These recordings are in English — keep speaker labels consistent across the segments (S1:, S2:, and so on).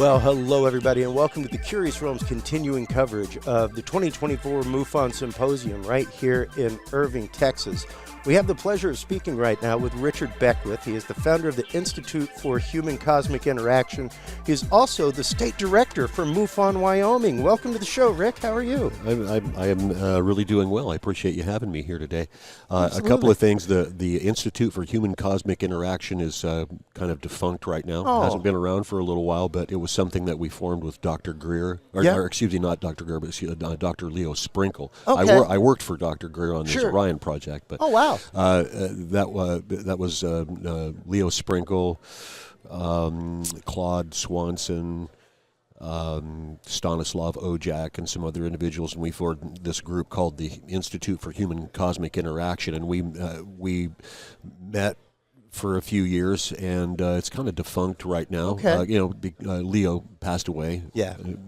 S1: Well, hello everybody, and welcome to the Curious Realms continuing coverage of the 2024 MUFON Symposium right here in Irving, Texas. We have the pleasure of speaking right now with Richard Beckwith. He is the founder of the Institute for Human Cosmic Interaction. He is also the state director for MUFON Wyoming. Welcome to the show, Rick. How are you?
S2: I am really doing well. I appreciate you having me here today. A couple of things. The Institute for Human Cosmic Interaction is kind of defunct right now.
S1: Oh.
S2: It hasn't been around for a little while, but it was something that we formed with Dr. Greer, or excuse me, not Dr. Greer, but Dr. Leo Sprinkle.
S1: Okay.
S2: I worked for Dr. Greer on this Orion project. But
S1: oh, wow.
S2: That was Leo Sprinkle, Claude Swanson, Stanislav Ojak, and some other individuals, and we formed this group called the Institute for Human Cosmic Interaction, and we met for a few years, and it's kind of defunct right now.
S1: Okay.
S2: Leo passed away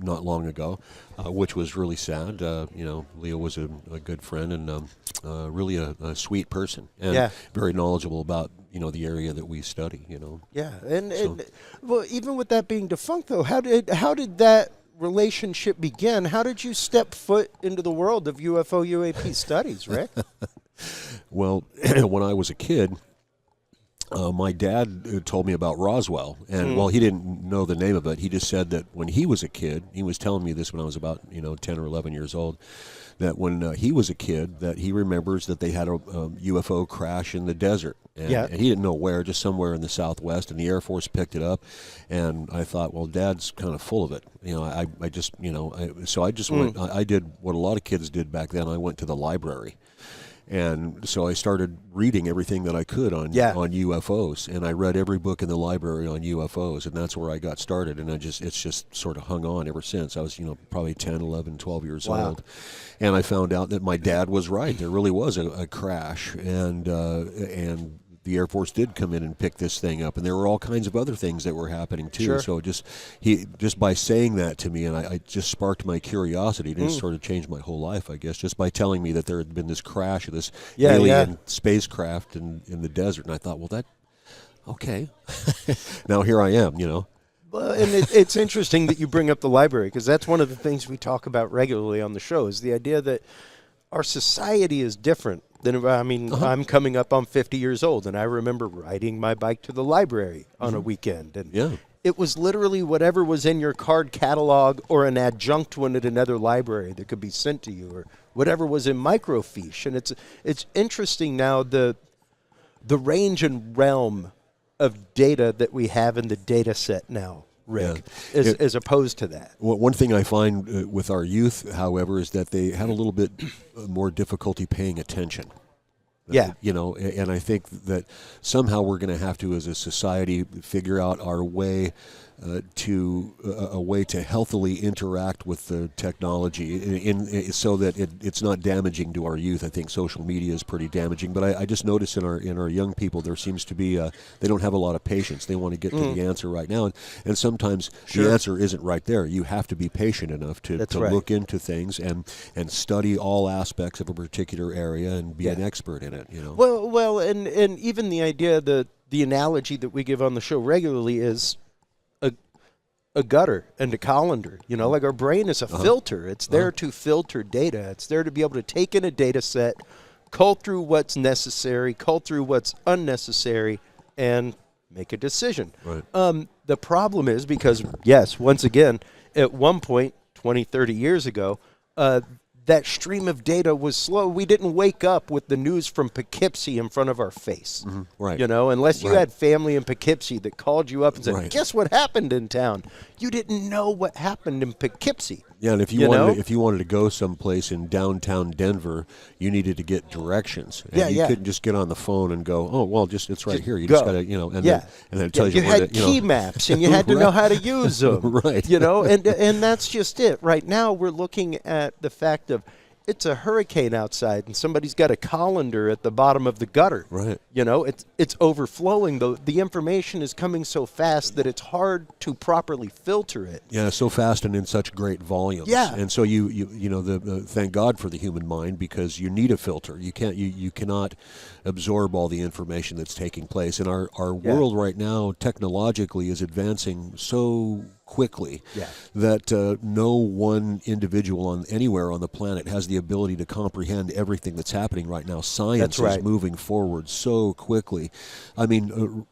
S1: not
S2: long ago, which was really sad. Leo was a good friend and really a sweet person, and very knowledgeable about the area that we study.
S1: Yeah, and well, even with that being defunct, though, how did that relationship begin? How did you step foot into the world of UFO UAP studies, Rick?
S2: Well, when I was a kid, my dad told me about Roswell, and he didn't know the name of it. He just said that when he was a kid, he was telling me this when I was about 10 or 11 years old, that when he was a kid, that he remembers that they had a UFO crash in the desert, and he didn't know where, just somewhere in the Southwest, and the Air Force picked it up. And I thought, well, Dad's kind of full of it. So I just went. I did what a lot of kids did back then. I went to the library. And so I started reading everything that I could on UFOs, and I read every book in the library on UFOs, and that's where I got started, and it's just sort of hung on ever since. I was, probably 10, 11, 12 years old, and I found out that my dad was right. There really was a crash, and the Air Force did come in and pick this thing up, and there were all kinds of other things that were happening too.
S1: Sure.
S2: So just by saying that to me, and I just sparked my curiosity. It just sort of changed my whole life, I guess, just by telling me that there had been this crash of this alien spacecraft in the desert. And I thought, well, okay. Now here I am,
S1: Well, and it's interesting that you bring up the library, because that's one of the things we talk about regularly on the show, is the idea that our society is different. I'm coming up on 50 years old, and I remember riding my bike to the library on a weekend. And it was literally whatever was in your card catalog or an adjunct one at another library that could be sent to you, or whatever was in microfiche. And it's interesting now, the range and realm of data that we have in the data set now, Rick, as opposed to that.
S2: Well, one thing I find with our youth, however, is that they have a little bit more difficulty paying attention. And I think that somehow we're going to have to, as a society, figure out our way to healthily interact with the technology so that it's not damaging to our youth. I think social media is pretty damaging, but I just notice in our young people there seems to be they don't have a lot of patience. They want to get to the answer right now, and sometimes the answer isn't right there. You have to be patient enough to look into things and study all aspects of a particular area and be an expert in it.
S1: Well, and even the idea, the analogy that we give on the show regularly is a gutter and a colander. Like our brain is a filter. It's there to filter data. It's there to be able to take in a data set, cull through what's necessary, cull through what's unnecessary, and make a decision.
S2: Right.
S1: The problem is because, once again, at one point, 20, 30 years ago, that stream of data was slow. We didn't wake up with the news from Poughkeepsie in front of our face.
S2: Right.
S1: Unless you had family in Poughkeepsie that called you up and said, guess what happened in town? You didn't know what happened in Poughkeepsie.
S2: Yeah, and if you wanted to go someplace in downtown Denver, you needed to get directions. And you couldn't just get on the phone and go, oh, well, it's right here. You just got to, and then it tells you
S1: where had key maps, and you had to know how to use them.
S2: Right.
S1: And that's just it. Right now we're looking at the fact of it's a hurricane outside, and somebody's got a colander at the bottom of the gutter.
S2: Right.
S1: It's overflowing. The information is coming so fast that it's hard to properly filter it.
S2: Yeah, so fast and in such great volumes.
S1: Yeah.
S2: And so thank God for the human mind, because you need a filter. You cannot absorb all the information that's taking place. And our world right now technologically is advancing so quickly
S1: Yeah.
S2: that no one individual anywhere on the planet has the ability to comprehend everything that's happening right now. Science
S1: That's right.
S2: is moving forward so quickly. I mean,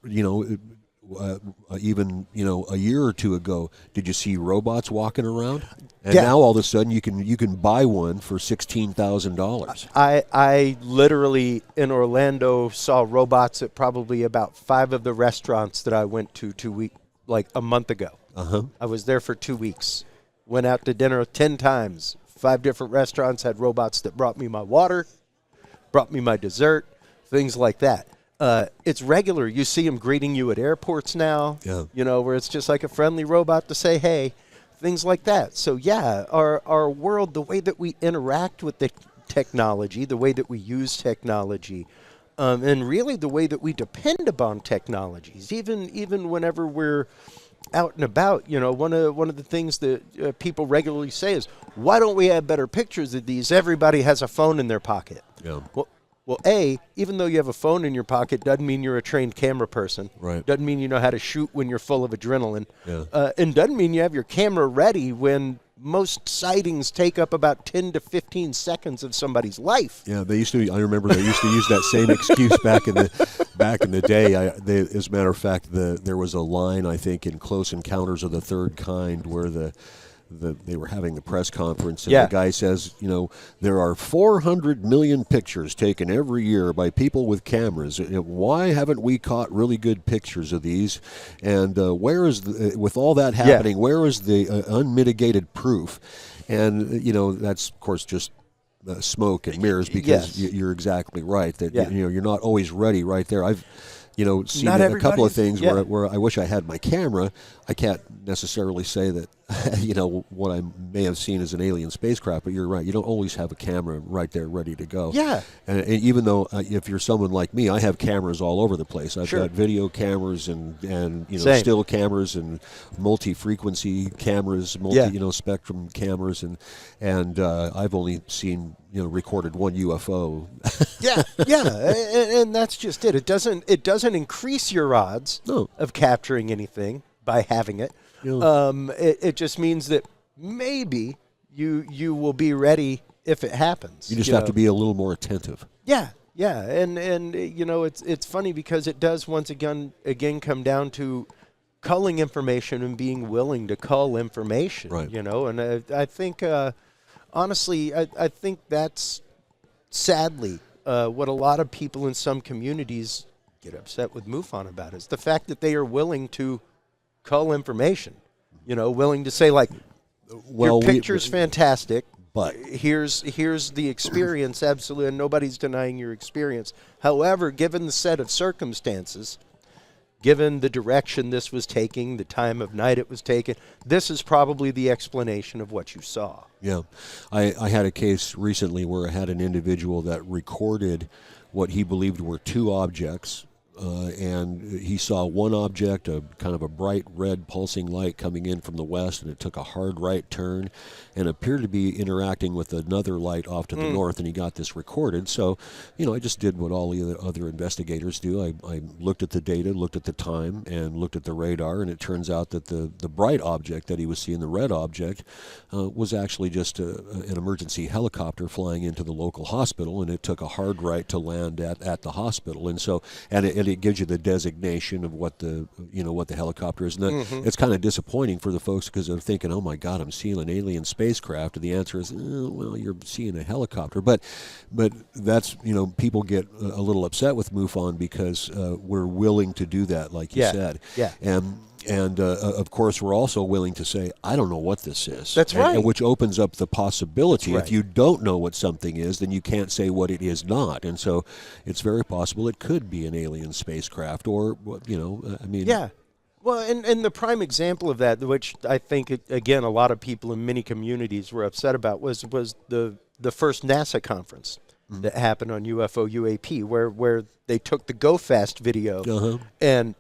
S2: even a year or two ago, did you see robots walking around? And
S1: Yeah.
S2: now all of a sudden you can buy one for $16,000.
S1: I literally in Orlando saw robots at probably about 5 of the restaurants that I went to like a month ago. I was there for 2 weeks. Went out to dinner 10 times. 5 different restaurants had robots that brought me my water, brought me my dessert, things like that. It's regular. You see them greeting you at airports now, where it's just like a friendly robot to say, hey, things like that. So, yeah, our world, the way that we interact with the technology, the way that we use technology, and really the way that we depend upon technologies, even whenever we're out and about, one of the things that people regularly say is, why don't we have better pictures of these? Everybody has a phone in their pocket.
S2: Yeah.
S1: Well, even though you have a phone in your pocket doesn't mean you're a trained camera person.
S2: Right.
S1: Doesn't mean you know how to shoot when you're full of adrenaline.
S2: Yeah.
S1: And doesn't mean you have your camera ready when most sightings take up about 10 to 15 seconds of somebody's life.
S2: Yeah, I remember they used to use that same excuse back in the day. As a matter of fact, there was a line, I think, in Close Encounters of the Third Kind where they were having the press conference, and the guy says, there are 400 million pictures taken every year by people with cameras. Why haven't we caught really good pictures of these? And where is, with all that happening, where is the unmitigated proof? And, that's, of course, just smoke and mirrors, because you're exactly right that, you're not always ready right there. I've seen a couple of things where I wish I had my camera. I can't necessarily say that, what I may have seen as an alien spacecraft, but you're right. You don't always have a camera right there ready to go.
S1: Yeah.
S2: And even though if you're someone like me, I have cameras all over the place. I've got video cameras and still cameras and multi-frequency cameras, spectrum cameras, and I've only seen recorded one UFO.
S1: And that's just it. It doesn't increase your odds of capturing anything by having it. It just means that maybe you will be ready if it happens.
S2: You just have to be a little more attentive.
S1: Yeah, and it's funny because it does once again come down to culling information and being willing to cull information.
S2: Right.
S1: And I think honestly, I think that's sadly what a lot of people in some communities get upset with MUFON about is the fact that they are willing to cull information, willing to say like, your picture's fantastic, but here's the experience, absolutely, and nobody's denying your experience. However, given the set of circumstances, given the direction this was taking, the time of night it was taken, this is probably the explanation of what you saw. Yeah.
S2: I had a case recently where I had an individual that recorded what he believed were 2 objects. And he saw one object, a kind of a bright red pulsing light coming in from the west, and it took a hard right turn and appeared to be interacting with another light off to the north, and he got this recorded. So, I just did what all the other investigators do. I looked at the data, looked at the time, and looked at the radar, and it turns out that the bright object that he was seeing, the red object, was actually just an emergency helicopter flying into the local hospital, and it took a hard right to land at the hospital. And so, and it gives you the designation of what the helicopter is. And it's kind of disappointing for the folks because they're thinking, oh my God, I'm seeing an alien spacecraft. And the answer is, well, you're seeing a helicopter. But that's, people get a little upset with MUFON because we're willing to do that, like you said. Yeah. And of course, we're also willing to say, I don't know what this is.
S1: That's right.
S2: And which opens up the possibility. If you don't know what something is, then you can't say what it is not. And so it's very possible it could be an alien spacecraft or, Yeah. Well, and the prime example of that, which I think, again, a lot of people in many communities were upset about, was the first NASA conference that happened on UFO UAP, where they took the Go Fast video and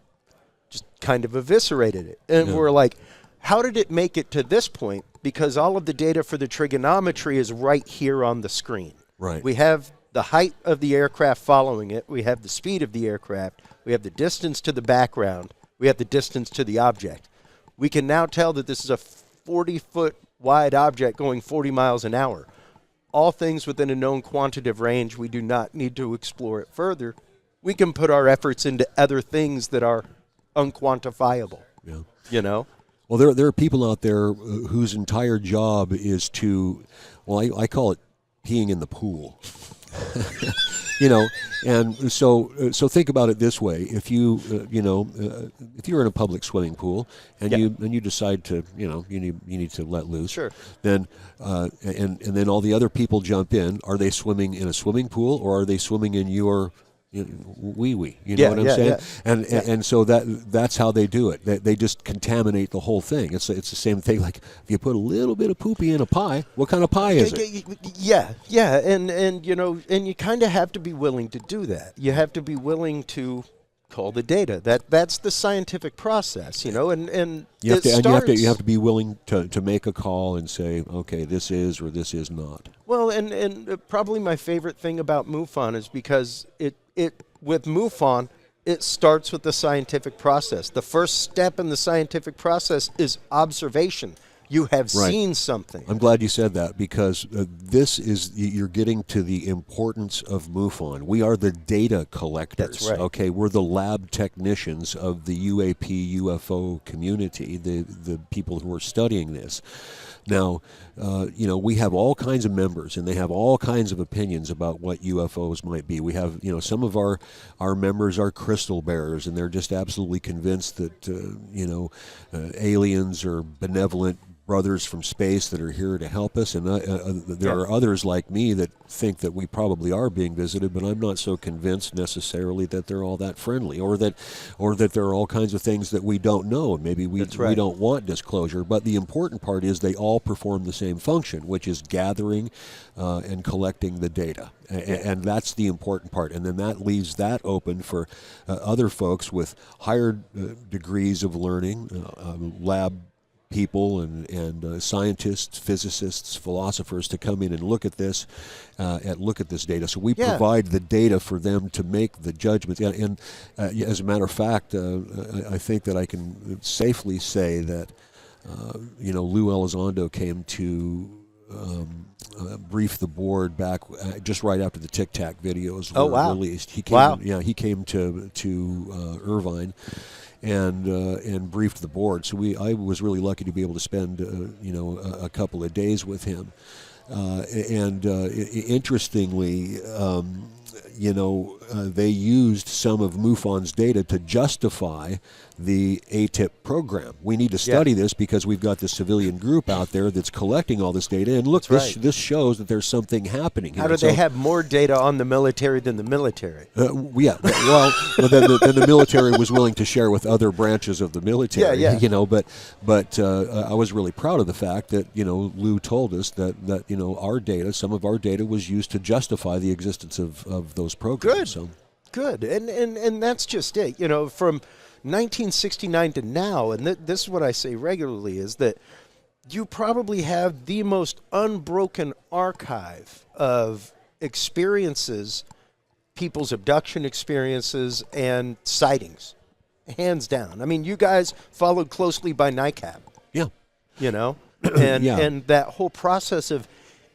S2: just kind of eviscerated it. And we're like, how did it make it to this point? Because all of the data for the trigonometry is right here on the screen. Right. We have the height of the aircraft following it. We have the speed of the aircraft. We have the distance to the background. We have the distance to the object.
S1: We can now tell that this is a 40-foot wide object going 40 miles an hour. All things within a known quantitative range. We do not need to explore it further. We can put our efforts into other things that are unquantifiable.
S2: Yeah.
S1: You know?
S2: Well, there are people out there whose entire job is to, well, I call it peeing in the pool. You know, and so think about it this way: if you if you're in a public swimming pool and you decide to you need to let loose,
S1: sure,
S2: then and then all the other people jump in. Are they swimming in a swimming pool or are they swimming in your wee-wee? You know what I'm saying?
S1: Yeah.
S2: And so that's how they do it. They just contaminate the whole thing. It's the same thing. Like if you put a little bit of poopy in a pie, what kind of pie is it?
S1: Yeah, and you kind of have to be willing to do that. You have to be willing to call the data. That's the scientific process, and
S2: you have to be willing to make a call and say, okay, this is or this is not.
S1: Well, and probably my favorite thing about MUFON is because it with MUFON, it starts with the scientific process. The first step in the scientific process is observation. You have seen something.
S2: I'm glad you said that because you're getting to the importance of MUFON. We are the data collectors.
S1: That's right.
S2: Okay, we're the lab technicians of the UAP UFO community, the people who are studying this. Now, we have all kinds of members, and they have all kinds of opinions about what UFOs might be. We have, some of our members are crystal bearers, and they're just absolutely convinced that, aliens are benevolent brothers from space that are here to help us, and there are others like me that think that we probably are being visited, but I'm not so convinced necessarily that they're all that friendly, or that there are all kinds of things that we don't know, and maybe we don't want disclosure. But the important part is they all perform the same function, which is gathering and collecting the data, and that's the important part. And then that leaves that open for other folks with higher degrees of learning, lab people and scientists, physicists, philosophers to come in and look at this data. So we provide the data for them to make the judgments. And as a matter of fact, I think that I can safely say that Lou Elizondo came to brief the board back just right after the Tic Tac videos were released. He came to Irvine and briefed the board. So I was really lucky to be able to spend a couple of days with him. Interestingly, they used some of MUFON's data to justify the ATIP program. We need to study this because we've got this civilian group out there that's collecting all this data. And look, this shows that there's something happening here.
S1: How do they have more data on the military than the military?
S2: Well, then the military was willing to share with other branches of the military. But I was really proud of the fact that Lou told us that our data, some of our data, was used to justify the existence of those programs.
S1: Good, and that's just it. From 1969 to now, and this is what I say regularly, is that you probably have the most unbroken archive of experiences, people's abduction experiences and sightings, hands down. I mean, you guys followed closely by NICAP.
S2: Yeah.
S1: And that whole process of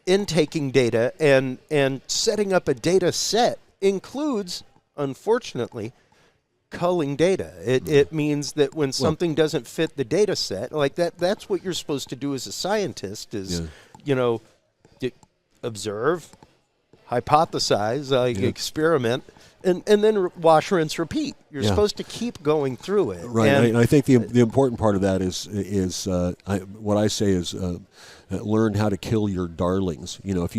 S1: intaking data and setting up a data set includes, unfortunately, culling data. It means that when something doesn't fit the data set, like that's what you're supposed to do as a scientist is, observe, hypothesize, experiment, and then wash, rinse, repeat. You're supposed to keep going through it.
S2: Right. And I think the important part of that is what I say is learn how to kill your darlings. If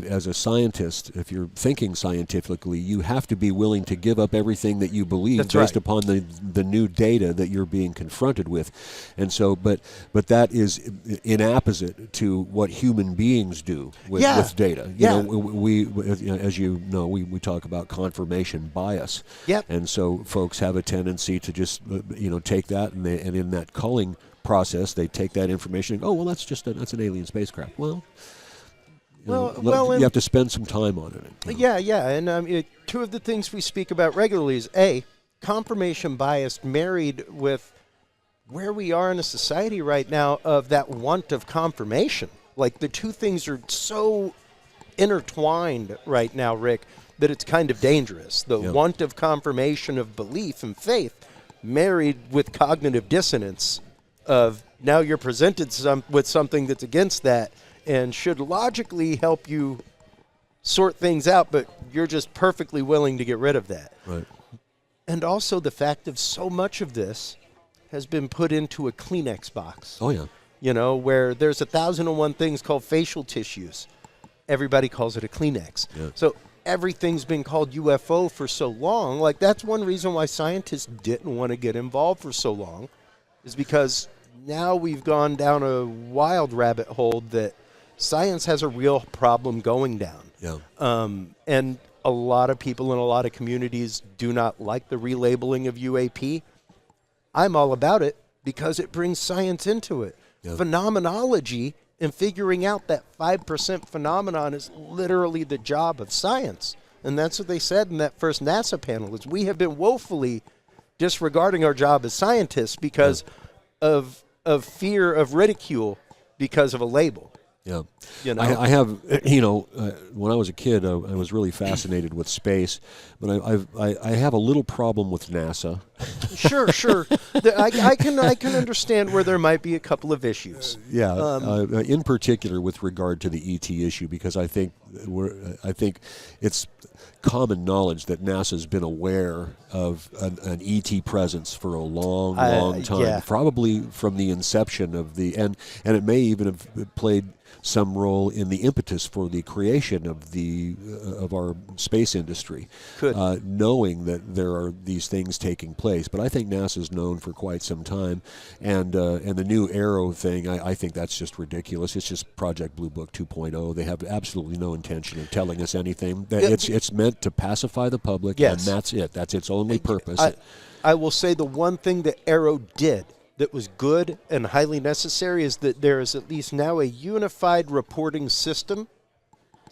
S2: as a scientist, if you're thinking scientifically, you have to be willing to give up everything that you believe based upon the new data that you're being confronted with. And so, but that is inapposite to what human beings do with data. We as you know, we talk about confirmation bias.
S1: Yep.
S2: And so folks have a tendency to just take that and in that culling process, they take that information and go, that's an alien spacecraft. You have to spend some time on it.
S1: And two of the things we speak about regularly is confirmation bias married with where we are in a society right now of that want of confirmation. Like, the two things are so intertwined right now, Rick, that it's kind of dangerous. The want of confirmation of belief and faith married with cognitive dissonance of now you're presented with something that's against that and should logically help you sort things out, but you're just perfectly willing to get rid of that.
S2: Right.
S1: And also the fact of so much of this has been put into a Kleenex box.
S2: Oh, yeah.
S1: You know, where there's 1,001 things called facial tissues. Everybody calls it a Kleenex.
S2: Yeah.
S1: So everything's been called UFO for so long. Like, that's one reason why scientists didn't want to get involved for so long, is because now we've gone down a wild rabbit hole that science has a real problem going down.
S2: Yeah.
S1: And a lot of people in a lot of communities do not like the relabeling of UAP. I'm all about it because it brings science into it.
S2: Yeah.
S1: Phenomenology and figuring out that 5% phenomenon is literally the job of science. And that's what they said in that first NASA panel, is we have been woefully disregarding our job as scientists because of fear of ridicule because of a label.
S2: Yeah.
S1: You know?
S2: I have, when I was a kid, I was really fascinated with space, but I have a little problem with NASA.
S1: Sure. I can understand where there might be a couple of issues.
S2: In particular with regard to the ET issue, because I think it's common knowledge that NASA's been aware of an ET presence for a long time, probably from the inception of and it may even have played some role in the impetus for the creation of our space industry, knowing that there are these things taking place. But I think NASA's known for quite some time, and the new Arrow thing, I think that's just ridiculous. It's just Project Blue Book 2.0. They have absolutely no intention of telling us anything. It's meant to pacify the public, and that's it. That's its only purpose.
S1: I will say the one thing that Arrow did that was good and highly necessary is that there is at least now a unified reporting system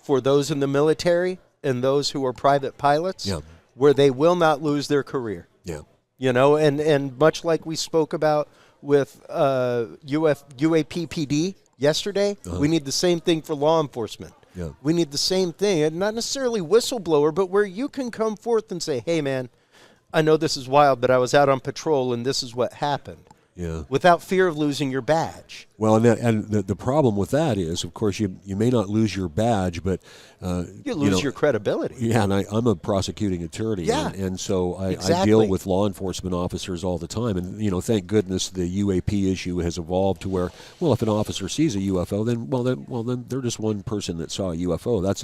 S1: for those in the military and those who are private pilots, where they will not lose their career.
S2: Yeah.
S1: You know, and much like we spoke about with UAP PD yesterday, we need the same thing for law enforcement.
S2: Yeah.
S1: We need the same thing, and not necessarily whistleblower, but where you can come forth and say, hey, man, I know this is wild, but I was out on patrol and this is what happened.
S2: Yeah.
S1: Without fear of losing your badge.
S2: Well, and the problem with that is, of course, you may not lose your badge, but
S1: you lose your credibility.
S2: Yeah, and I'm a prosecuting attorney, and so I deal with law enforcement officers all the time, and thank goodness the UAP issue has evolved to where, well, if an officer sees a UFO, then they're just one person that saw a UFO. That's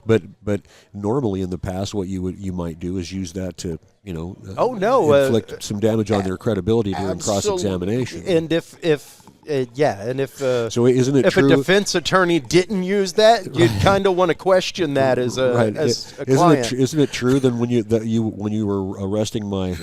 S2: but normally in the past, what you might do is use that to inflict some damage on their credibility during cross-examination.
S1: And if
S2: so isn't it
S1: if
S2: true?
S1: a defense attorney didn't use that, you'd kind of want to question that as a client.
S2: Isn't it true then when you were arresting my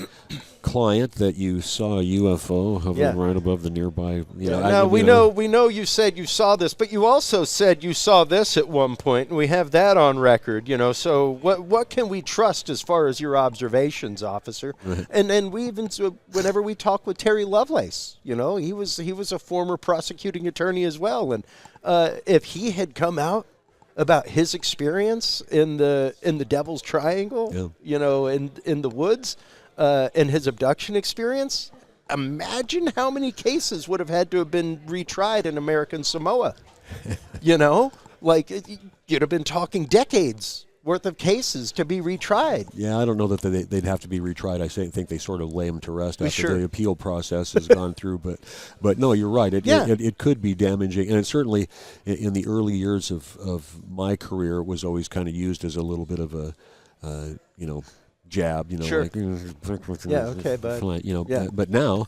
S2: client that you saw a UFO hovering right above the nearby?
S1: We know you said you saw this, but you also said you saw this at one point, and we have that on record. So what can we trust as far as your observations, officer?
S2: Right.
S1: And we even, whenever we talk with Terry Lovelace, he was a former prosecuting attorney as well, and if he had come out about his experience in the Devil's Triangle, in the woods. In his abduction experience, imagine how many cases would have had to have been retried in American Samoa. You'd have been talking decades worth of cases to be retried.
S2: Yeah, I don't know that they'd have to be retried. I think they sort of lay them to rest after the appeal process has gone through. But no, you're right. It could be damaging, and it certainly in the early years of my career it was always kind of used as a little bit of a jab,
S1: Sure.
S2: Okay, bud. But now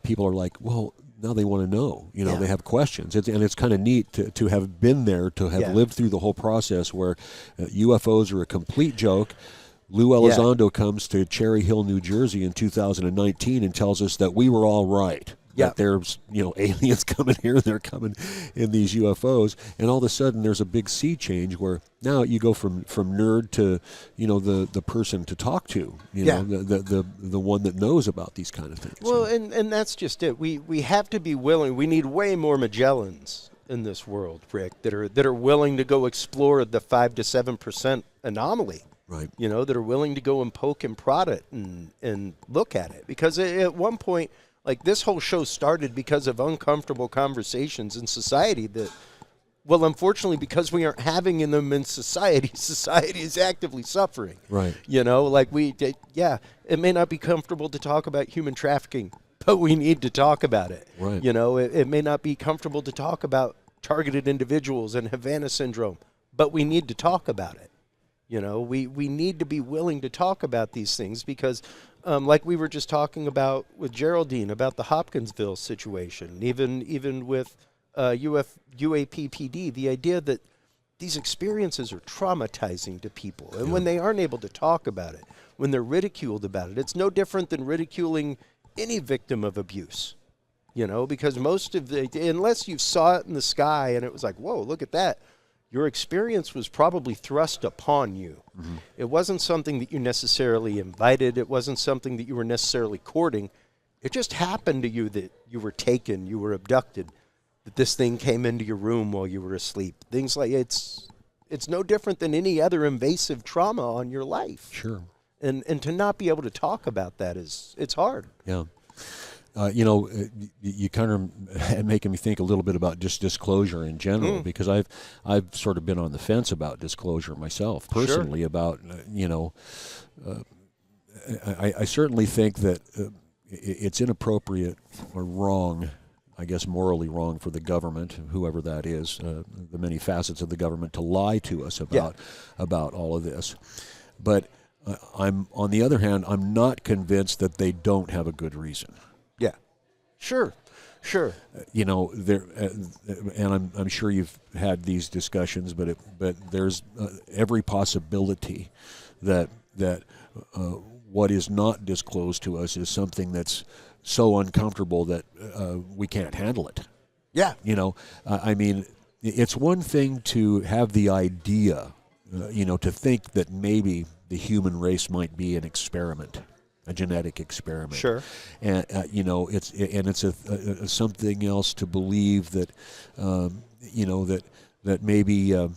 S2: people are like, well, now they want to know. They have questions, and it's kind of neat to have been there, to have lived through the whole process where UFOs are a complete joke. Lou Elizondo comes to Cherry Hill, New Jersey in 2019 and tells us that we were all right.
S1: Yeah.
S2: that there's, aliens coming here, they're coming in these UFOs, and all of a sudden there's a big sea change where now you go from nerd to, the person to talk to, the one that knows about these kind of things.
S1: Well, and that's just it. We have to be willing. We need way more Magellans in this world, Rick, that are willing to go explore the 5 to 7% anomaly.
S2: Right.
S1: That are willing to go and poke and prod it and look at it. Because at one point, like, this whole show started because of uncomfortable conversations in society that, well, unfortunately, because we aren't having them in society, society is actively suffering.
S2: Right.
S1: It may not be comfortable to talk about human trafficking, but we need to talk about it.
S2: Right.
S1: It may not be comfortable to talk about targeted individuals and Havana syndrome, but we need to talk about it. We need to be willing to talk about these things because, like we were just talking about with Geraldine about the Hopkinsville situation, even with UAP PD, the idea that these experiences are traumatizing to people. And when they aren't able to talk about it, when they're ridiculed about it, it's no different than ridiculing any victim of abuse. Because unless you saw it in the sky and it was like, whoa, look at that, your experience was probably thrust upon you. Mm-hmm. It wasn't something that you necessarily invited. It wasn't something that you were necessarily courting. It just happened to you that you were taken, you were abducted, that this thing came into your room while you were asleep. Things like it's no different than any other invasive trauma on your life.
S2: Sure.
S1: And to not be able to talk about that it's hard.
S2: Yeah. You kind of making me think a little bit about just disclosure in general, because I've sort of been on the fence about disclosure myself personally. Sure. About I certainly think that it's inappropriate or wrong, I guess morally wrong, for the government, whoever that is, the many facets of the government, to lie to us about all of this. But I'm, on the other hand, I'm not convinced that they don't have a good reason.
S1: Yeah, sure.
S2: There, and I'm sure you've had these discussions, but there's every possibility that what is not disclosed to us is something that's so uncomfortable that we can't handle it.
S1: Yeah.
S2: I mean, it's one thing to have the idea, to think that maybe the human race might be an experiment, a genetic experiment.
S1: Sure.
S2: And it's something else to believe that that maybe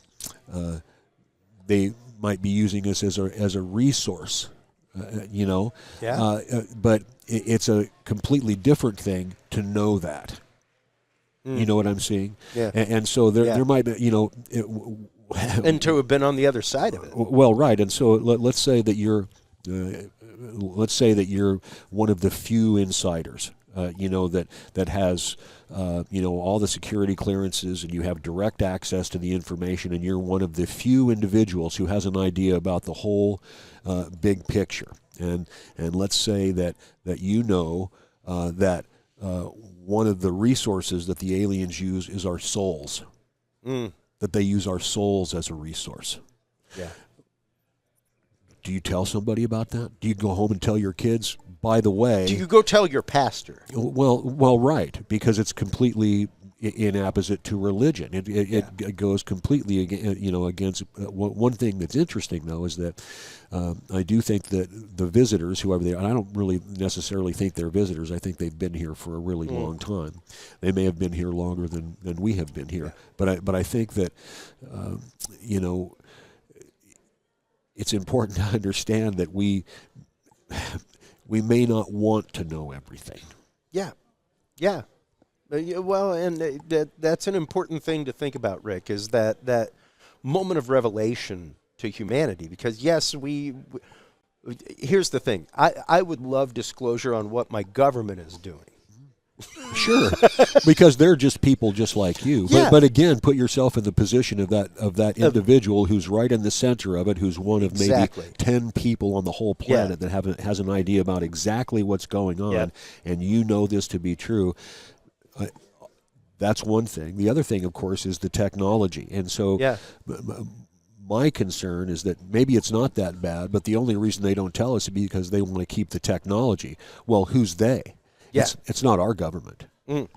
S2: they might be using us as a resource. But it's a completely different thing to know that. You know what I'm saying?
S1: Yeah.
S2: And so there might be,
S1: and to have been on the other side of it.
S2: Well, right. And so let's say that you're one of the few insiders, that has, all the security clearances, and you have direct access to the information, and you're one of the few individuals who has an idea about the whole big picture. And let's say that that one of the resources that the aliens use is our souls. That they use our souls as a resource.
S1: Yeah.
S2: Do you tell somebody about that? Do you go home and tell your kids, by the way?
S1: Do you go tell your pastor?
S2: Well, right, because it's completely inapposite to religion. It goes completely against. One thing that's interesting, though, is that I do think that the visitors, whoever they are, and I don't really necessarily think they're visitors. I think they've been here for a really long time. They may have been here longer than we have been here. Yeah. But I think that it's important to understand that we may not want to know everything.
S1: Yeah. Well, and that's an important thing to think about, Rick, is that moment of revelation to humanity. Because, yes, here's the thing. I would love disclosure on what my government is doing.
S2: Sure, because they're just people just like you.
S1: Yeah.
S2: But again, put yourself in the position of that individual who's right in the center of it, who's one of maybe 10 people on the whole planet that has an idea about exactly what's going on, and you know this to be true. That's one thing. The other thing, of course, is the technology. And so my concern is that maybe it's not that bad, but the only reason they don't tell us is because they want to keep the technology. Well, who's they? Yeah. It's not our government.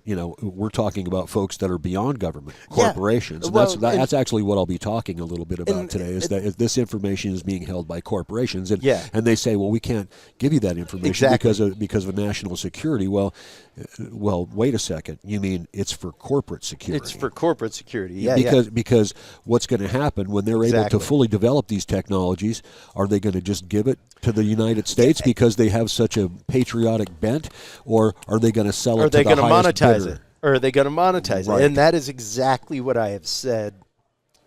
S2: You know, we're talking about folks that are beyond government, corporations. And
S1: Well,
S2: that's actually what I'll be talking a little bit about today, is that this information is being held by corporations. And they say, well, we can't give you that information because of national security. Well, wait a second. You mean it's for corporate security?
S1: It's for corporate security,
S2: Because what's going to happen when they're able to fully develop these technologies, are they going to just give it to the United States because they have such a patriotic bent, or are they going to sell it to the highest bidder?
S1: Or are they going to monetize it? And that is exactly what I have said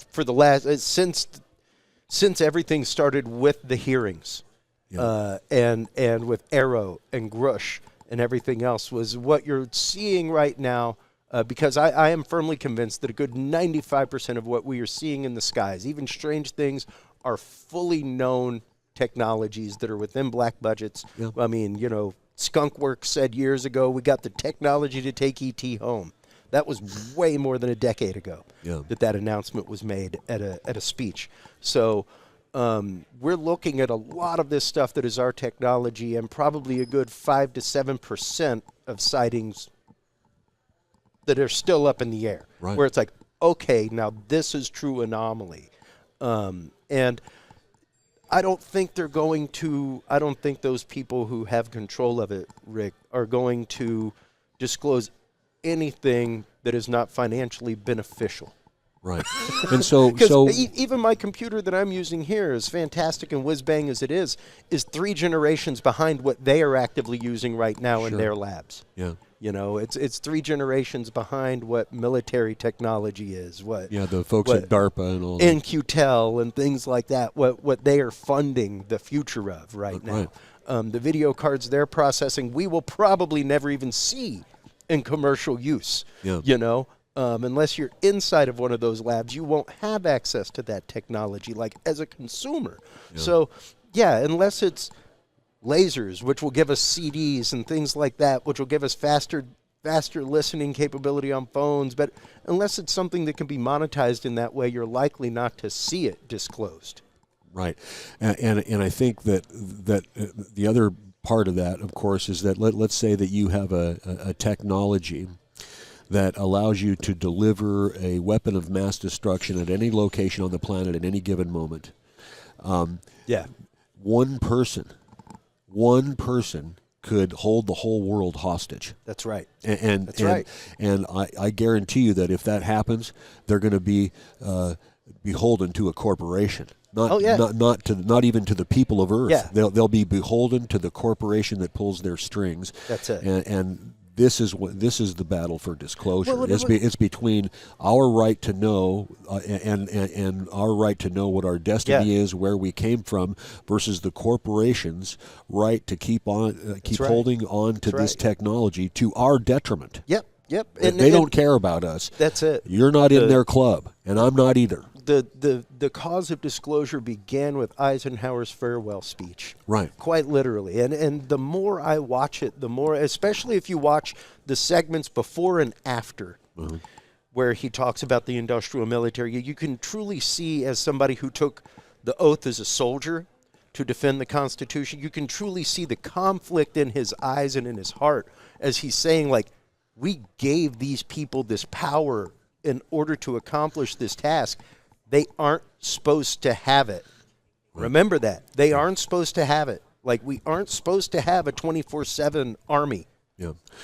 S1: for the last since everything started with the hearings, and with Arrow and Grush and everything else, was what you're seeing right now. Because I am firmly convinced that a good 95% of what we are seeing in the skies, even strange things, are fully known technologies that are within black budgets. I mean, you know, Skunkworks said years ago, we got the technology to take ET home. That was way more than a decade ago that announcement was made at a speech. So we're looking at a lot of this stuff that is our technology, and probably a good 5 to 7% of sightings that are still up in the air, where it's like, okay, now this is true anomaly. And I don't think I don't think those people who have control of it, Rick, are going to disclose anything that is not financially beneficial.
S2: Right. And so
S1: even my computer that I'm using here, as fantastic and whiz-bang as it is 3 generations behind what they are actively using right now in their labs.
S2: Yeah.
S1: You know, it's 3 generations behind what military technology is.
S2: The folks at DARPA and all that.
S1: And QTEL and things like that, what they are funding the future of right now. The video cards they're processing, we will probably never even see in commercial use. You know, unless you're inside of one of those labs, you won't have access to that technology, like as a consumer. So, unless it's lasers, which will give us CDs and things like that, which will give us faster listening capability on phones. But unless it's something that can be monetized in that way, you're likely not to see it disclosed.
S2: Right. And I think that the other part of that, of course, is that let's say that you have a technology that allows you to deliver a weapon of mass destruction at any location on the planet at any given moment. One person could hold the whole world hostage.
S1: That's right.
S2: And I guarantee you that if that happens, they're going to be beholden to a corporation. Not even to the people of Earth. They'll be beholden to the corporation that pulls their strings.
S1: That's it.
S2: And this is the battle for disclosure. It's between our right to know and our right to know what our destiny is, where we came from, versus the corporation's right to keep holding on to this technology to our detriment.
S1: Yep.
S2: And they don't care about us.
S1: That's it.
S2: You're not in their club, and I'm not either.
S1: The cause of disclosure began with Eisenhower's farewell speech.
S2: Right.
S1: Quite literally. And the more I watch it, the more, especially if you watch the segments before and after, where he talks about the industrial military, you can truly see, as somebody who took the oath as a soldier to defend the Constitution, you can truly see the conflict in his eyes and in his heart as he's saying, like, we gave these people this power in order to accomplish this task. They aren't supposed to have it. Remember that. They aren't supposed to have it. Like, we aren't supposed to have a 24/7 army.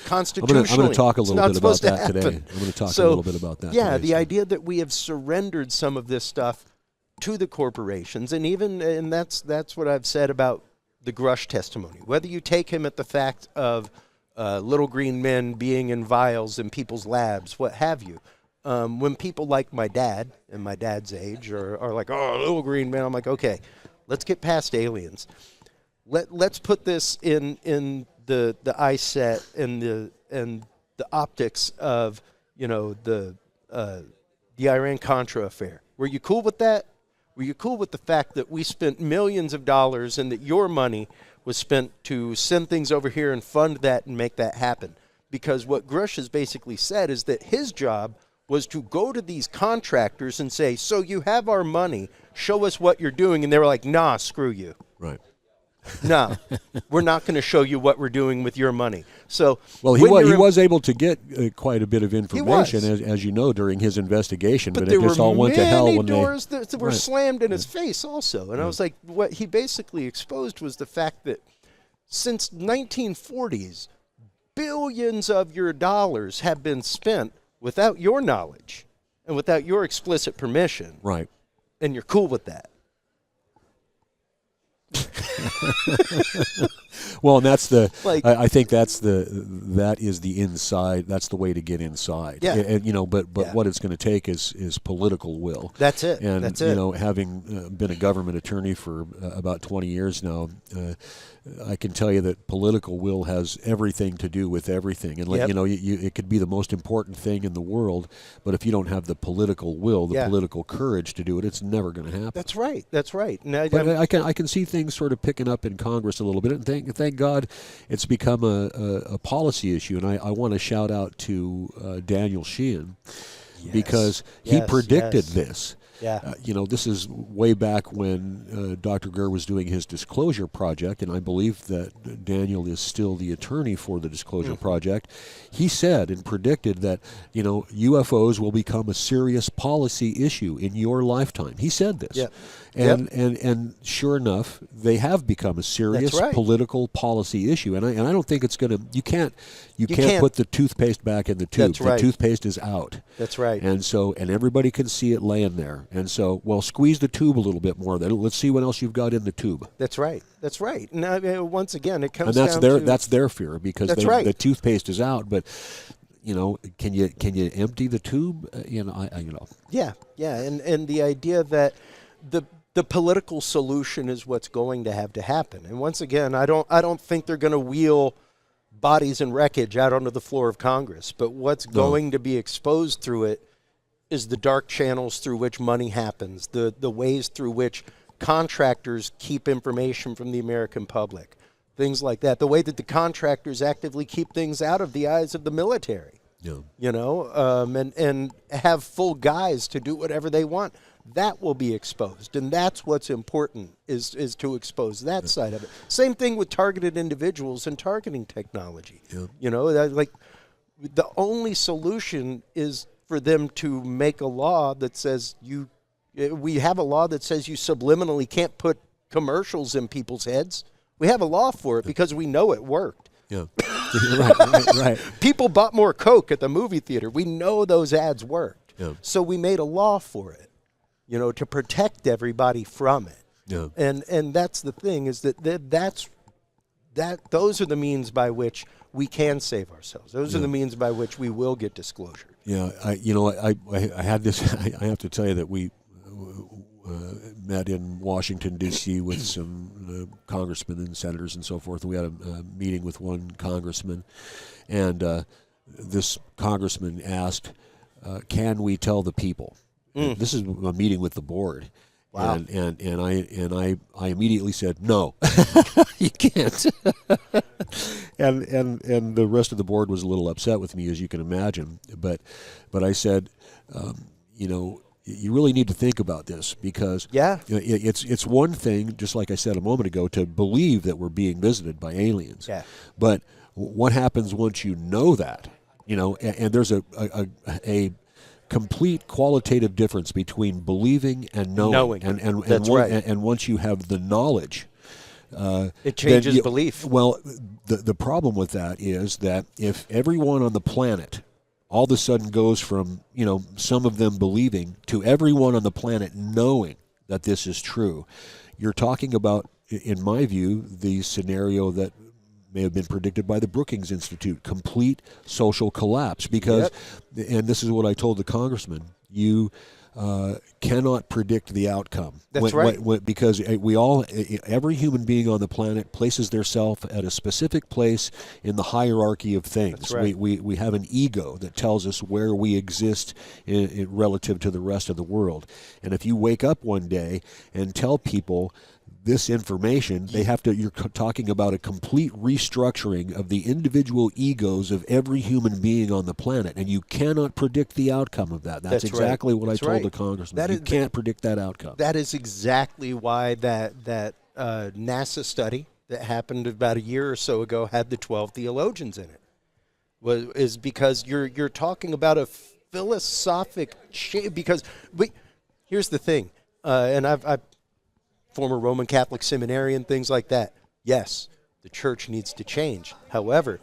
S1: Constitutionally.
S2: I'm going to talk a little bit about that today. I'm going to talk a little bit about that today.
S1: The idea that we have surrendered some of this stuff to the corporations, and that's what I've said about the Grush testimony. Whether you take him at the fact of little green men being in vials in people's labs, what have you. When people like my dad and my dad's age are like, oh, little green man, I'm like, okay, let's get past aliens. Let's put this in the eye set and the optics of, you know, the Iran-Contra affair. Were you cool with that? Were you cool with the fact that we spent millions of dollars and that your money was spent to send things over here and fund that and make that happen? Because what Grush has basically said is that his job was to go to these contractors and say, so you have our money, show us what you're doing. And they were like, nah, screw you.
S2: Right.
S1: No, we're not going to show you what we're doing with your money. So,
S2: well, he was able to get quite a bit of information, as you know, during his investigation. But it just all went to hell when
S1: doors that were slammed in his face also. And I was like, what he basically exposed was the fact that since 1940s, billions of your dollars have been spent without your knowledge and without your explicit permission.
S2: Right.
S1: And you're cool with that.
S2: Well, and that's I think that is the inside. That's the way to get inside.
S1: Yeah.
S2: And but what it's going to take is political will.
S1: That's it.
S2: And
S1: that's it.
S2: Having been a government attorney for about 20 years now, I can tell you that political will has everything to do with everything. And it could be the most important thing in the world, but if you don't have the political will, the political courage to do it, it's never going to happen.
S1: That's right. That's right.
S2: But I can see things sort of picking up in Congress a little bit, and thank God it's become a policy issue. And I want to shout out to Daniel Sheehan because he predicted this.
S1: Yeah.
S2: This is way back when Dr. Gurr was doing his disclosure project, and I believe that Daniel is still the attorney for the disclosure project. He said and predicted that, UFOs will become a serious policy issue in your lifetime. He said this.
S1: Yeah.
S2: And sure enough, they have become a serious political policy issue. And I don't think it's going to. You can't put the toothpaste back in the tube.
S1: That's right.
S2: The toothpaste is out.
S1: That's right.
S2: And everybody can see it laying there. And so, squeeze the tube a little bit more. Then let's see what else you've got in the tube.
S1: That's right. That's right. Now, once again, it comes
S2: down
S1: to
S2: that's their fear because the toothpaste is out, but. Can you empty the tube?
S1: Yeah, and the idea that the political solution is what's going to have to happen. And once again, I don't think they're going to wheel bodies and wreckage out onto the floor of Congress. But what's going to be exposed through it is the dark channels through which money happens, the ways through which contractors keep information from the American public. Things like that. The way that the contractors actively keep things out of the eyes of the military. Yeah. And have full guys to do whatever they want. That will be exposed. And that's what's important is to expose that side of it. Same thing with targeted individuals and targeting technology. Yeah. The only solution is for them to make a law that says we have a law that says you subliminally can't put commercials in people's heads. We have a law for it because we know it worked.
S2: Yeah, right.
S1: People bought more Coke at the movie theater. We know those ads worked.
S2: Yeah.
S1: So we made a law for it, to protect everybody from it.
S2: Yeah.
S1: And that's the thing is that those are the means by which we can save ourselves. Those are the means by which we will get disclosure.
S2: Yeah, I had this. I have to tell you that we met in Washington, D.C. with some congressmen and senators and so forth. We had a meeting with one congressman, and this congressman asked, can we tell the people? This is a meeting with the board.
S1: Wow.
S2: And I immediately said, no, you can't. and the rest of the board was a little upset with me, as you can imagine. But I said, you really need to think about this because it's one thing, just like I said a moment ago, to believe that we're being visited by aliens.
S1: Yeah.
S2: But what happens once you know that? And there's a complete qualitative difference between believing and knowing. And once you have the knowledge,
S1: it changes belief.
S2: Well, the problem with that is that if everyone on the planet all of a sudden goes from, some of them believing to everyone on the planet knowing that this is true, you're talking about, in my view, the scenario that may have been predicted by the Brookings Institute, complete social collapse. Because, and this is what I told the congressman, you cannot predict the outcome.
S1: That's right.
S2: Because every human being on the planet places themselves at a specific place in the hierarchy of things.
S1: That's right.
S2: We have an ego that tells us where we exist relative to the rest of the world. And if you wake up one day and tell people this information, you're talking about a complete restructuring of the individual egos of every human being on the planet, and you cannot predict the outcome of that. That's exactly what I told the congressman. You can't predict that outcome.
S1: That is exactly why that NASA study that happened about a year or so ago had the 12 theologians in it. Is because you're talking about a philosophic here's the thing, and I've former Roman Catholic seminarian, things like that. Yes, the church needs to change. However,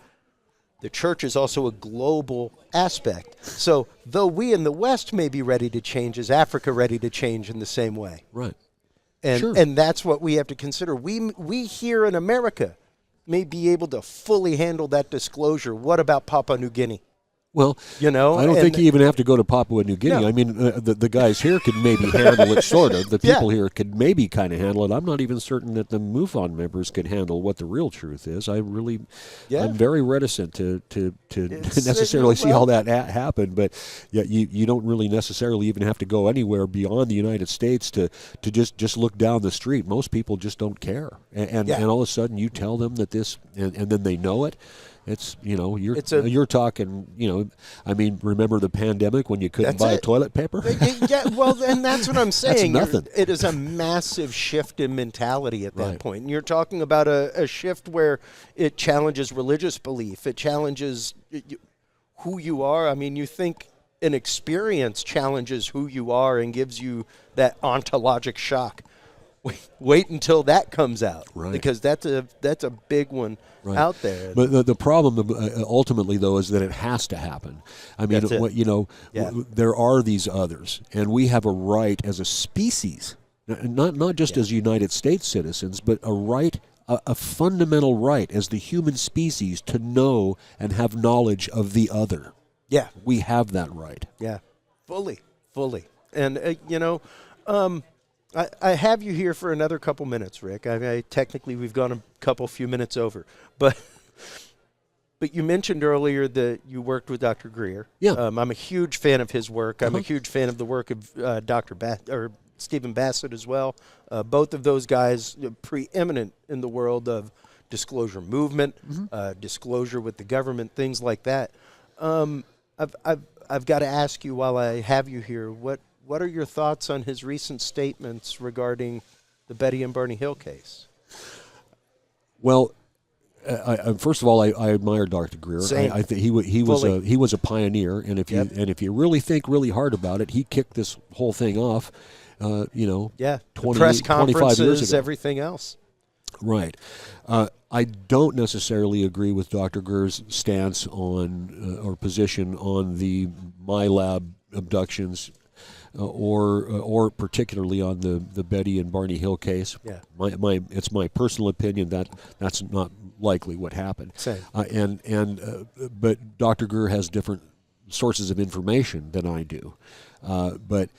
S1: the church is also a global aspect. So though we in the West may be ready to change, is Africa ready to change in the same way?
S2: Right.
S1: And
S2: Sure.
S1: and that's what we have to consider. We here in America may be able to fully handle that disclosure. What about Papua New Guinea?
S2: Well,
S1: I don't
S2: think you even have to go to Papua New Guinea.
S1: No.
S2: I mean, the guys here could maybe handle it, sort of. The people here could maybe kind of handle it. I'm not even certain that the MUFON members could handle what the real truth is. I'm very reticent to necessarily see all that happen. But you don't really necessarily even have to go anywhere beyond the United States to just look down the street. Most people just don't care, and all of a sudden you tell them that this, and then they know it. It's you're talking, I mean, remember the pandemic when you couldn't buy toilet paper?
S1: Yeah, well, and that's what I'm saying.
S2: That's nothing.
S1: It is a massive shift in mentality at that point. And you're talking about a shift where it challenges religious belief. It challenges who you are. I mean, you think an experience challenges who you are and gives you that ontologic shock. Wait until that comes out, because that's a big one out there.
S2: But the problem ultimately, though, is that it has to happen. I mean, there are these others, and we have a right as a species, not just as United States citizens, but a right, a fundamental right as the human species to know and have knowledge of the other.
S1: Yeah,
S2: we have that right.
S1: Yeah, fully, and I have you here for another couple minutes, Rick. Technically, we've gone a few minutes over, but you mentioned earlier that you worked with Dr. Greer.
S2: Yeah,
S1: I'm a huge fan of his work. I'm a huge fan of the work of Dr. Stephen Bassett as well. Both of those guys preeminent in the world of disclosure movement, disclosure with the government, things like that. I've got to ask you while I have you here, what are your thoughts on his recent statements regarding the Betty and Barney Hill case?
S2: Well, first of all, I admire Dr. Greer. I think he was a pioneer, and if you really think really hard about it, he kicked this whole thing off. 20,
S1: press
S2: 25 years ago.
S1: Everything else.
S2: Right. I don't necessarily agree with Dr. Greer's stance on or position on the MyLab abductions. Or particularly on the Betty and Barney Hill case. Yeah. It's my personal opinion that that's not likely what happened.
S1: Same.
S2: But Dr. Greer has different sources of information than I do. But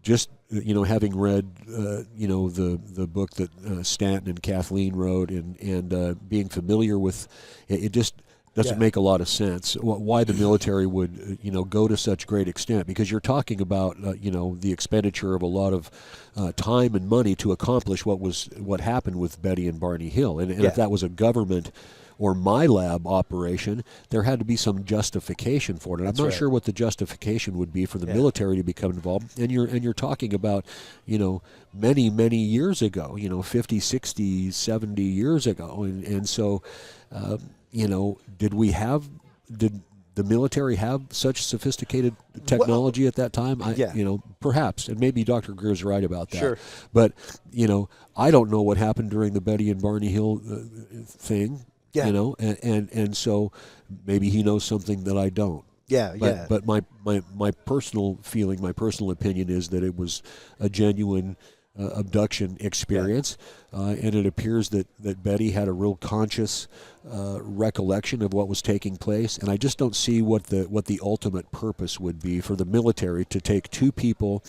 S2: just having read the book that Stanton and Kathleen wrote and being familiar with it just doesn't make a lot of sense why the military would go to such great extent, because you're talking about the expenditure of a lot of time and money to accomplish what happened with Betty and Barney Hill, and if that was a government or MyLab operation, there had to be some justification for it. And I'm not sure what the justification would be for the military to become involved. And you're talking about, many, many years ago, 50, 60, 70 years ago. And so, did the military have such sophisticated technology at that time? Perhaps. And maybe Dr. Greer's right about that.
S1: Sure.
S2: But, I don't know what happened during the Betty and Barney Hill thing. Yeah. And so maybe he knows something that I don't. But my personal feeling, my personal opinion is that it was a genuine abduction experience, and it appears that Betty had a real conscious recollection of what was taking place, and I just don't see what the ultimate purpose would be for the military to take two people,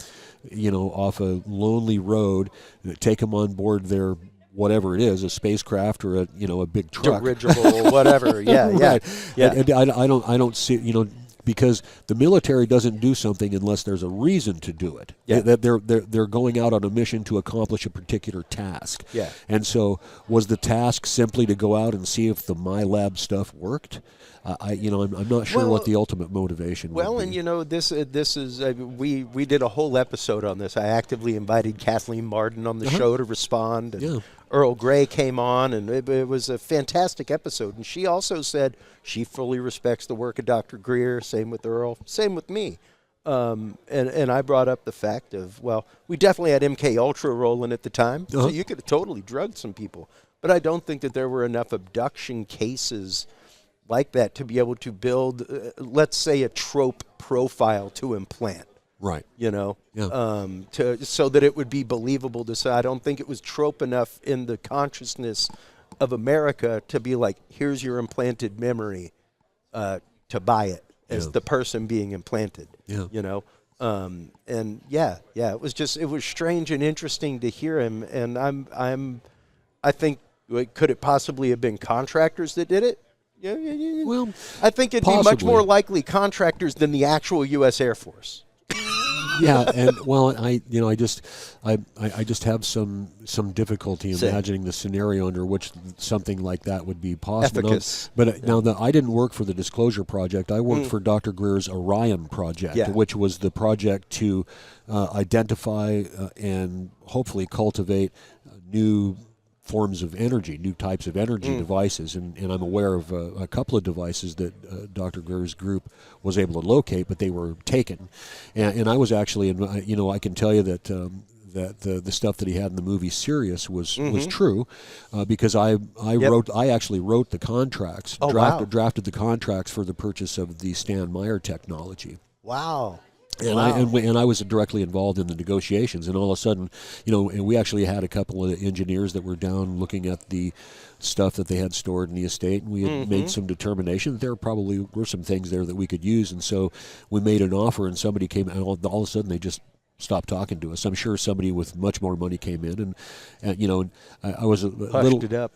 S2: off a lonely road, take them on board their whatever it is, a spacecraft or a big truck,
S1: dirigible, whatever. Right.
S2: And I don't see because the military doesn't do something unless there's a reason to do it. They're going out on a mission to accomplish a particular task. And so was the task simply to go out and see if the MyLab stuff worked? I'm not sure what the ultimate motivation would be.
S1: And this is we did a whole episode on this. I actively invited Kathleen Marden on the show to respond. And Earl Grey came on, and it was a fantastic episode. And she also said she fully respects the work of Dr. Greer. Same with Earl. Same with me. And I brought up the fact of, well, we definitely had MK Ultra rolling at the time, so you could have totally drugged some people. But I don't think that there were enough abduction cases like that to be able to build, let's say, a trope profile to implant.
S2: Right.
S1: You know, so that it would be believable to say. I don't think it was trope enough in the consciousness of America to be like, here's your implanted memory, to buy it as the person being implanted. Yeah. You know, and it was strange and interesting to hear him. And I think, could it possibly have been contractors that did it? Yeah.
S2: Well,
S1: I think it'd be much more likely contractors than the actual U.S. Air Force.
S2: Yeah, and well, I just have some difficulty imagining the scenario under which something like that would be possible. Now, I didn't work for the Disclosure Project. I worked for Dr. Greer's Orion Project, which was the project to identify and hopefully cultivate new forms of energy, new types of energy devices, and I'm aware of a couple of devices that Dr. Greer's group was able to locate, but they were taken. And I was actually, I can tell you that the stuff that he had in the movie Sirius was true, because I actually wrote the contracts, drafted the contracts for the purchase of the Stan Meyer technology.
S1: Wow.
S2: And I was directly involved in the negotiations, and all of a sudden, and we actually had a couple of engineers that were down looking at the stuff that they had stored in the estate, and we had made some determination that there probably were some things there that we could use, and so we made an offer, and somebody came, and all of a sudden they just stopped talking to us. I'm sure somebody with much more money came in, and I was a little,
S1: it up.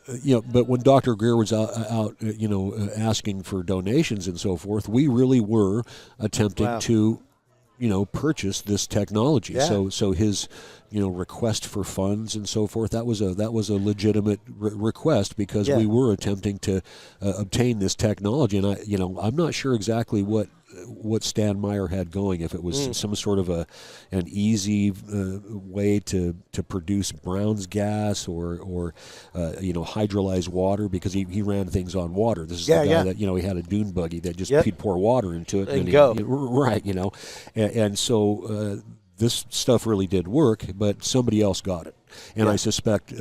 S2: But when Dr. Greer was out asking for donations and so forth, we really were attempting to purchase this technology. Yeah. So his, request for funds and so forth, that was a legitimate request, because we were attempting to obtain this technology. And I'm not sure exactly what Stan Meyer had going, if it was some sort of an easy way to produce Brown's gas or hydrolyze water, because he ran things on water. This is the guy that he had a dune buggy that just he'd pour water into it
S1: and go
S2: right, and so this stuff really did work, but somebody else got it. And I suspect,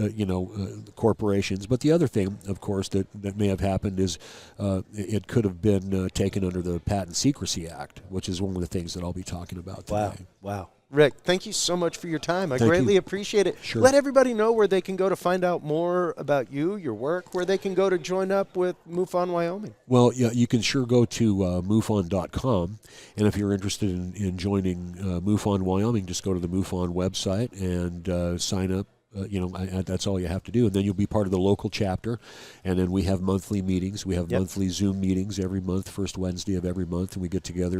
S2: corporations. But the other thing, of course, that may have happened is it could have been taken under the Patent Secrecy Act, which is one of the things that I'll be talking about today.
S1: Wow. Rick, thank you so much for your time. I greatly appreciate it.
S2: Sure.
S1: Let everybody know where they can go to find out more about you, your work, where they can go to join up with MUFON Wyoming.
S2: Well, you can sure go to MUFON.com, and if you're interested in joining MUFON Wyoming, just go to the MUFON website and sign up. That's all you have to do, and then you'll be part of the local chapter. And then we have monthly meetings. We have monthly Zoom meetings every month, first Wednesday of every month, and we get together,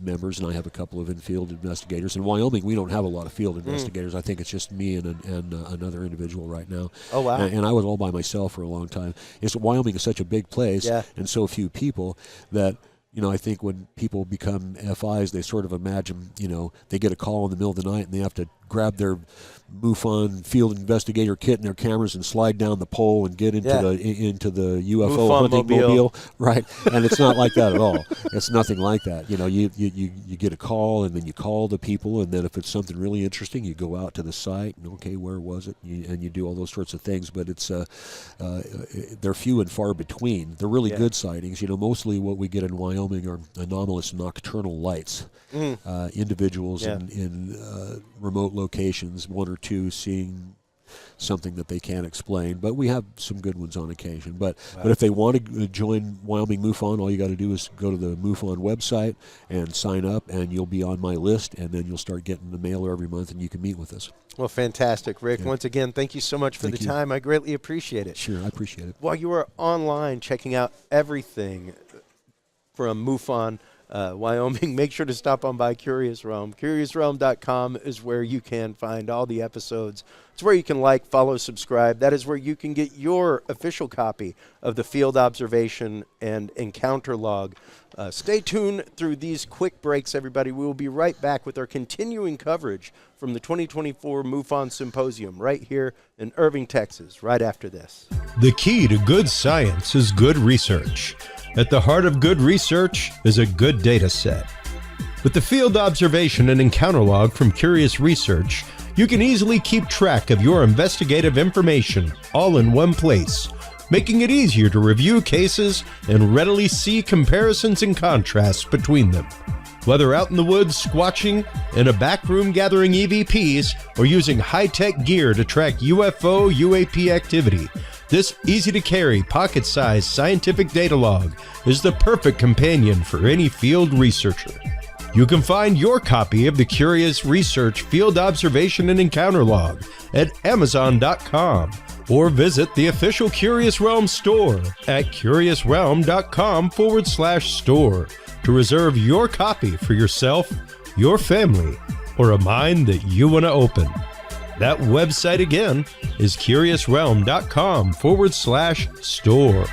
S2: members, and I have a couple of in-field investigators. In Wyoming, we don't have a lot of field investigators. I think it's just me and another individual right now.
S1: Oh, wow.
S2: And I was all by myself for a long time. Wyoming is such a big place and so few people that, I think when people become FIs, they sort of imagine, they get a call in the middle of the night and they have to grab their MUFON field investigator kit and their cameras and slide down the pole and get into the UFO
S1: MUFON
S2: hunting mobile, right? And it's not like that at all. It's nothing like that. You get a call, and then you call the people, and then if it's something really interesting, you go out to the site and where was it? And you do all those sorts of things. But it's they're few and far between. They're really good sightings. Mostly what we get in Wyoming are anomalous nocturnal lights. Individuals in remote locations, one or two, seeing something that they can't explain, but we have some good ones on occasion. But if they want to join Wyoming MUFON, all you got to do is go to the MUFON website and sign up, and you'll be on my list, and then you'll start getting the mailer every month, and you can meet with us.
S1: Well, fantastic, Rick. Once again, thank you so much for the time. I greatly appreciate it.
S2: Sure, I appreciate it.
S1: While you are online checking out everything from MUFON, Wyoming, make sure to stop on by Curious Realm. CuriousRealm.com is where you can find all the episodes. It's where you can like, follow, subscribe. That is where you can get your official copy of the field observation and encounter log. Stay tuned through these quick breaks, everybody. We will be right back with our continuing coverage from the 2024 MUFON Symposium right here in Irving, Texas, right after this.
S3: The key to good science is good research. At the heart of good research is a good data set. With the field observation and encounter log from Curious Research, you can easily keep track of your investigative information all in one place, making it easier to review cases and readily see comparisons and contrasts between them. Whether out in the woods squatching, in a back room gathering EVPs, or using high-tech gear to track UFO, UAP activity, this easy-to-carry, pocket-sized scientific data log is the perfect companion for any field researcher. You can find your copy of the Curious Research Field Observation and Encounter Log at Amazon.com or visit the official Curious Realm store at CuriousRealm.com/store to reserve your copy for yourself, your family, or a mind that you want to open. That website again is CuriousRealm.com/store.